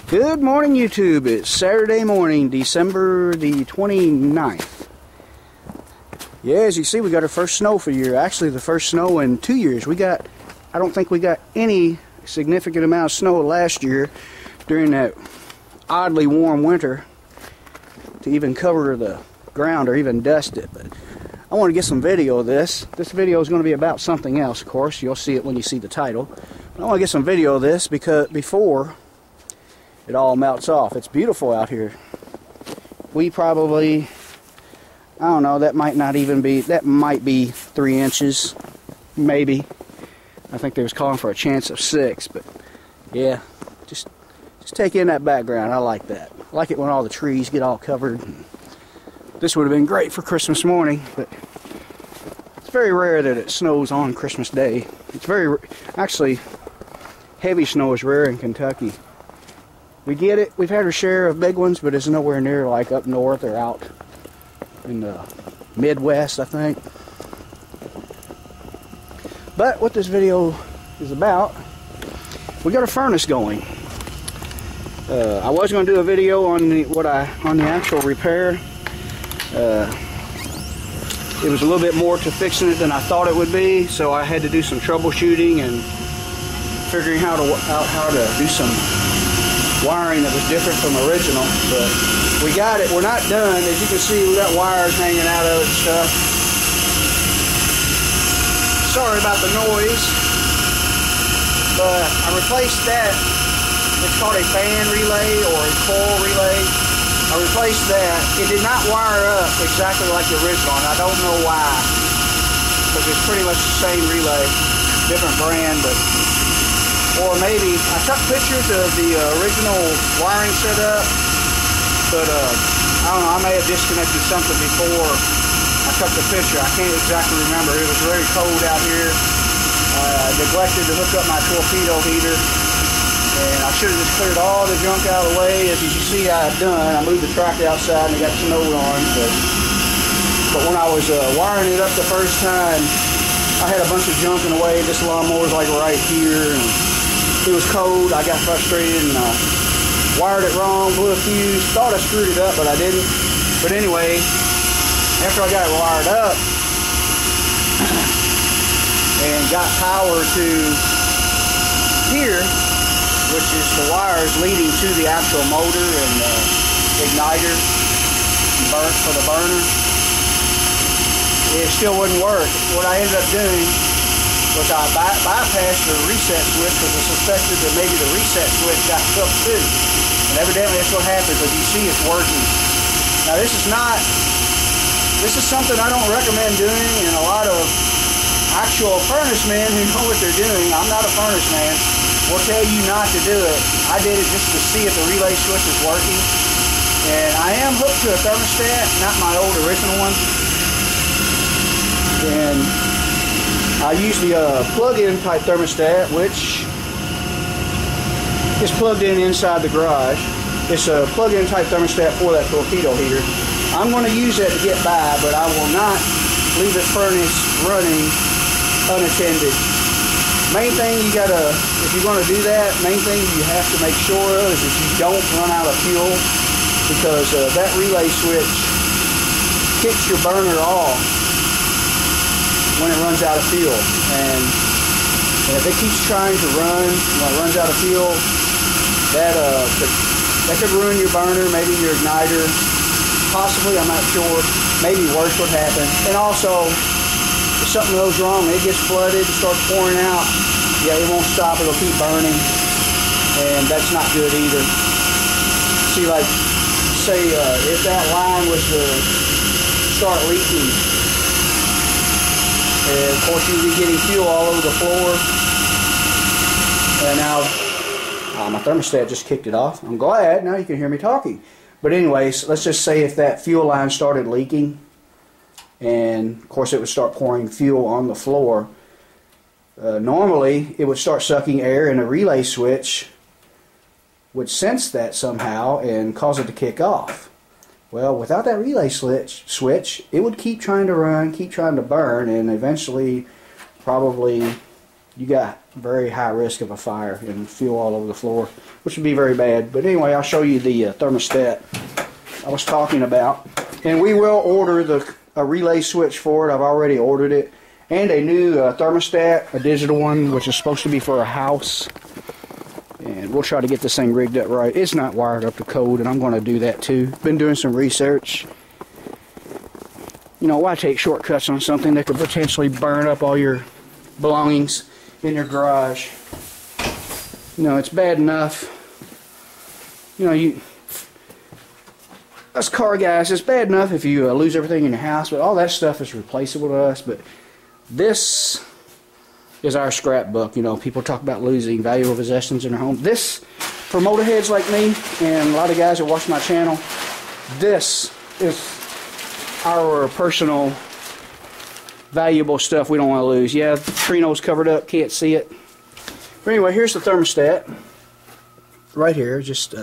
Good morning, YouTube. It's Saturday morning, December the 29th. Yeah, as you see, we got our first snow for the year. Actually, the first snow in 2 years. I don't think we got any significant amount of snow last year during that oddly warm winter to even cover the ground or even dust it. But I want to get some video of this. This video is going to be about something else, of course. You'll see it when you see the title. But I want to get some video of this because before it all melts off. It's beautiful out here. We probably, I don't know, that might be 3 inches, maybe. I think they was calling for a chance of 6, but yeah, just take in that background. I like that. I like it when all the trees get all covered. This would have been great for Christmas morning, but it's very rare that it snows on Christmas Day. Actually, heavy snow is rare in Kentucky. We get it. We've had our share of big ones, but it's nowhere near like up north or out in the Midwest, I think. But what this video is about, we got a furnace going. I was going to do a video on the actual repair. It was a little bit more to fixing it than I thought it would be, so I had to do some troubleshooting and figuring out how to do some wiring that was different from original. But we got it. We're not done. As you can see, we got wires hanging out of it and stuff. Sorry about the noise, but I replaced that. It's called a fan relay or a coil relay. I replaced that. It did not wire up exactly like the original, and I don't know why, because it's pretty much the same relay, different brand, but or maybe I took pictures of the original wiring setup, but I don't know, I may have disconnected something before I took the picture. I can't exactly remember. It was very cold out here. I neglected to hook up my torpedo heater, and I should have just cleared all the junk out of the way. As you see, I've done. I moved the tractor outside and it got snow on, but when I was wiring it up the first time, I had a bunch of junk in the way. This lawnmower's like right here, and it was cold. I got frustrated and wired it wrong, blew a fuse, thought I screwed it up, but I didn't. But anyway, after I got it wired up and got power to here, which is the wires leading to the actual motor and igniter for the burner, it still wouldn't work. What I ended up doing was I bypassed the reset switch because I suspected that maybe the reset switch got cooked too. And evidently that's what happened, because you see it's working. Now this is something I don't recommend doing, and a lot of actual furnace men who know what they're doing, I'm not a furnace man, will tell you not to do it. I did it just to see if the relay switch is working. And I am hooked to a thermostat, not my old original one. And I use the plug-in type thermostat, which is plugged in inside the garage. It's a plug-in type thermostat for that torpedo heater. I'm going to use that to get by, but I will not leave the furnace running unattended. Main thing if you're going to do that, main thing you have to make sure of is that you don't run out of fuel, because that relay switch kicks your burner off when it runs out of fuel, and if it keeps trying to run when it runs out of fuel, that could ruin your burner, maybe your igniter, possibly, I'm not sure, maybe worse would happen. And also, if something goes wrong, it gets flooded, it starts pouring out, yeah, it won't stop, it'll keep burning, and that's not good either. See, like, say if that line was to start leaking, and of course you'd be getting fuel all over the floor. And now my thermostat just kicked it off. I'm glad now you can hear me talking. But anyways, let's just say if that fuel line started leaking, and of course it would start pouring fuel on the floor. Normally it would start sucking air, and a relay switch would sense that somehow and cause it to kick off. Well, without that relay switch, it would keep trying to run, keep trying to burn, and eventually probably you got very high risk of a fire and fuel all over the floor, which would be very bad. But anyway, I'll show you the thermostat I was talking about. And we will order a relay switch for it. I've already ordered it. And a new thermostat, a digital one, which is supposed to be for a house. And we'll try to get this thing rigged up right. It's not wired up to code, and I'm going to do that too. Been doing some research. You know, why take shortcuts on something that could potentially burn up all your belongings in your garage? You know, it's bad enough. You know, us car guys, it's bad enough if you lose everything in your house, but all that stuff is replaceable to us. But this is our scrapbook. You know, people talk about losing valuable possessions in their home. This, for motorheads like me and a lot of guys that watch my channel, this is our personal valuable stuff we don't want to lose. Yeah, the Trino's covered up, can't see it. But anyway, here's the thermostat right here. Just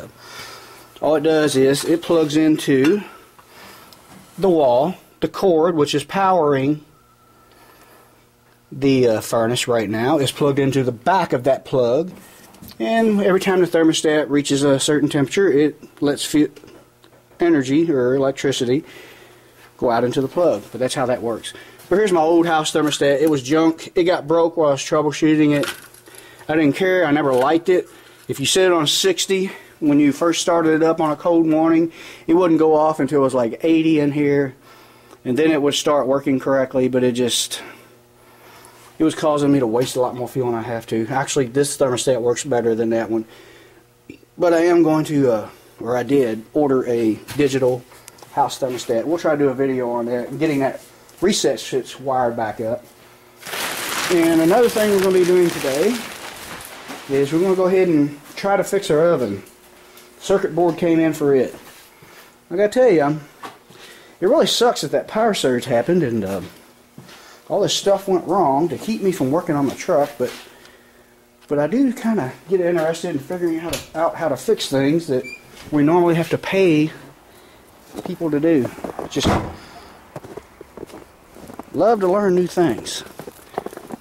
all it does is it plugs into the wall. The cord, which is powering the furnace right now, is plugged into the back of that plug, and every time the thermostat reaches a certain temperature, it lets energy or electricity go out into the plug. But that's how that works. But here's my old house thermostat. It was junk. It got broke while I was troubleshooting it. I didn't care. I never liked it. If you set it on 60 when you first started it up on a cold morning, it wouldn't go off until it was like 80 in here, and then it would start working correctly. But it was causing me to waste a lot more fuel than I have to. Actually, this thermostat works better than that one. But I am going to, or I did, order a digital house thermostat. We'll try to do a video on that and getting that reset switch wired back up. And another thing we're going to be doing today is we're going to go ahead and try to fix our oven. Circuit board came in for it. I got to tell you, it really sucks that power surge happened and all this stuff went wrong to keep me from working on my truck. But I do kind of get interested in figuring out how to fix things that we normally have to pay people to do. Just love to learn new things.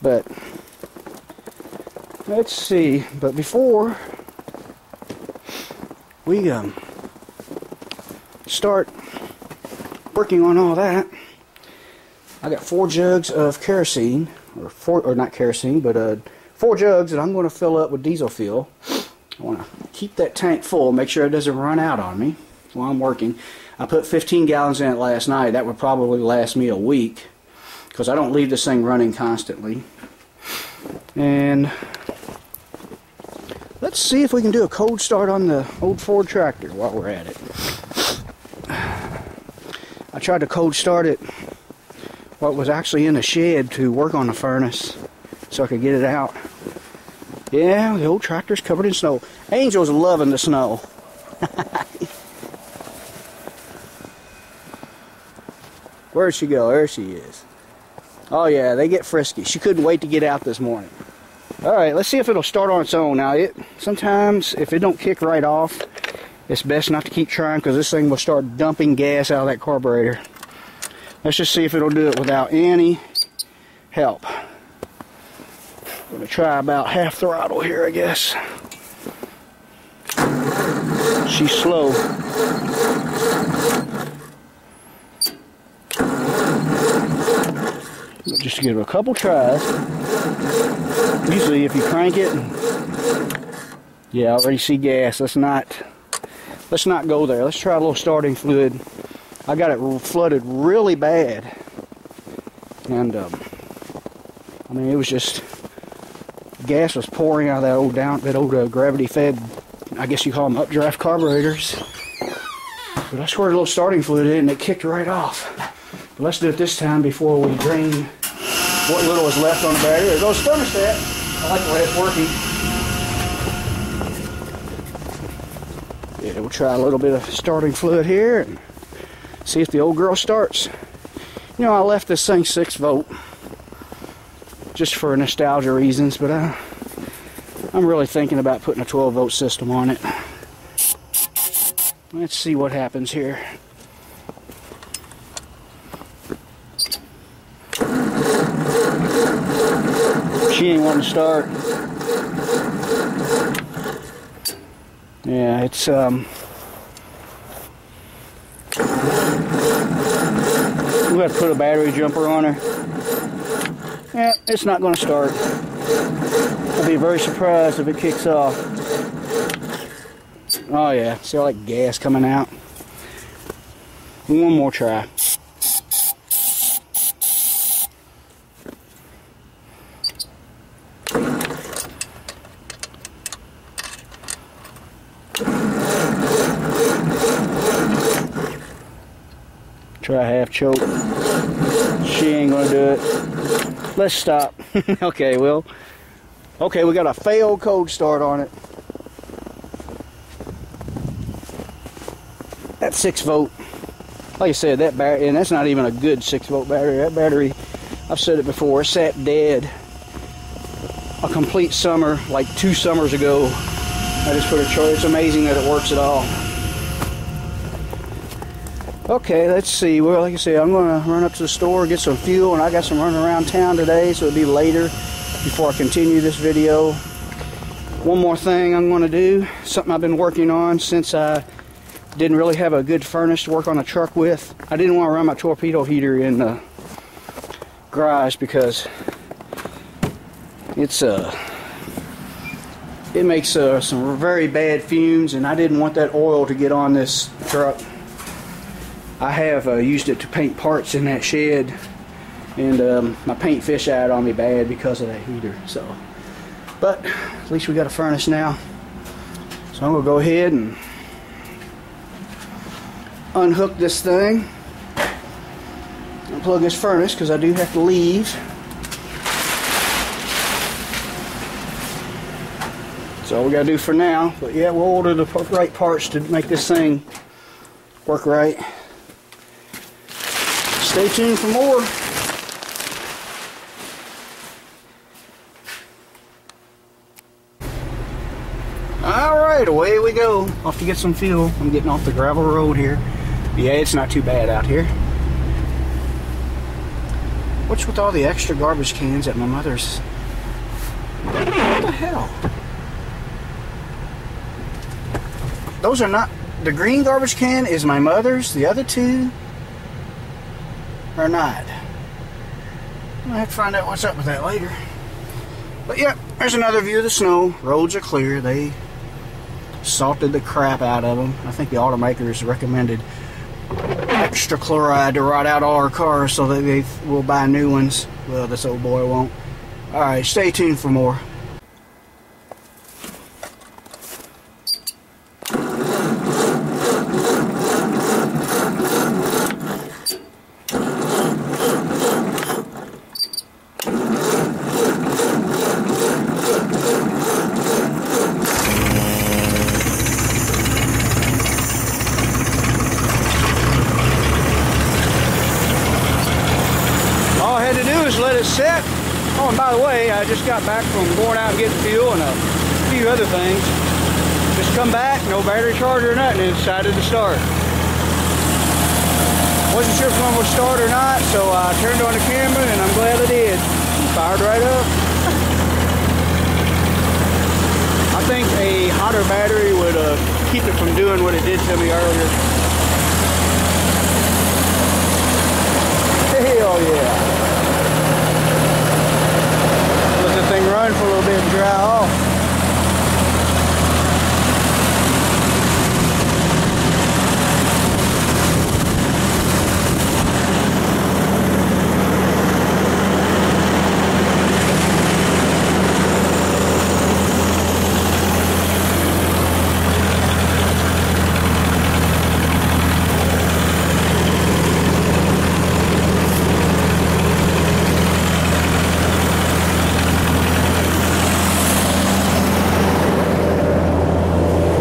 But let's see. But before we start working on all that, I got 4 jugs of kerosene, or not kerosene, but 4 jugs that I'm going to fill up with diesel fuel. I want to keep that tank full, make sure it doesn't run out on me while I'm working. I put 15 gallons in it last night. That would probably last me a week, because I don't leave this thing running constantly. And let's see if we can do a cold start on the old Ford tractor while we're at it. I tried to cold start it while it was actually in the shed to work on the furnace so I could get it out. Yeah, the old tractor's covered in snow. Angel's loving the snow. Where'd she go? There she is. Oh yeah, they get frisky. She couldn't wait to get out this morning. Alright, let's see if it'll start on its own. Now, sometimes if it don't kick right off, it's best not to keep trying, because this thing will start dumping gas out of that carburetor. Let's just see if it'll do it without any help. I'm going to try about half throttle here, I guess. She's slow. Just give it a couple tries. Usually if you crank it, yeah, I already see gas. Let's not go there. Let's try a little starting fluid. I got it flooded really bad, and I mean, it was just gas was pouring out of that old gravity fed, I guess you call them updraft carburetors. But I squirted a little starting fluid in and it kicked right off. But let's do it this time before we drain what little is left on the battery. There goes the thermostat. I like the way it's working. Yeah, we'll try a little bit of starting fluid here and see if the old girl starts. You know, I left this thing 6 volt just for nostalgia reasons, but I'm really thinking about putting a 12 volt system on it. Let's see what happens here. She ain't wanting to start. Yeah, it's we got to put a battery jumper on her. Yeah, it's not going to start. I'll be very surprised if it kicks off. Oh yeah, see all that gas coming out. One more try. Try half choke. She ain't gonna do it. Let's stop. Okay, well. Okay, we got a failed cold start on it. That 6 volt. Like I said, that battery, and that's not even a good 6 volt battery. That battery, I've said it before, it sat dead a complete summer, like 2 summers ago. I just put a charge. It's amazing that it works at all. Okay, let's see. Well, like I said, I'm going to run up to the store, get some fuel, and I got some running around town today, so it'll be later before I continue this video. One more thing I'm going to do, something I've been working on since I didn't really have a good furnace to work on a truck with. I didn't want to run my torpedo heater in the garage because it's it makes some very bad fumes, and I didn't want that oil to get on this truck. I have used it to paint parts in that shed, and my paint fish out on me bad because of that heater. So, but at least we got a furnace now. So I'm gonna go ahead and unhook this thing and plug this furnace because I do have to leave. That's all we gotta do for now. But yeah, we'll order the right parts to make this thing work right. Stay tuned for more. Alright, away we go. Off to get some fuel. I'm getting off the gravel road here. Yeah, it's not too bad out here. What's with all the extra garbage cans at my mother's? What the hell? Those are not... The green garbage can is my mother's. The other two are not. I'll have to find out what's up with that later. But yeah, there's another view of the snow. Roads are clear. They salted the crap out of them. I think the automakers recommended extra chloride to rot out all our cars so that they will buy new ones. Well, this old boy won't. Alright, stay tuned for more. Let it set. Oh, and by the way, I just got back from going out and getting fuel and a few other things. Just come back, no battery charger or nothing, and decided to start. Wasn't sure if one would start or not, so I turned on the camera, and I'm glad I did. It fired right up. I think a hotter battery would keep it from doing what it did to me earlier. Hell yeah. Let the thing run for a little bit and dry off.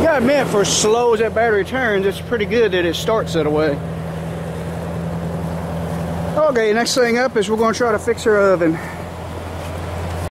I admit, for as slow as that battery turns, it's pretty good that it starts that way. Okay, next thing up is we're going to try to fix her oven.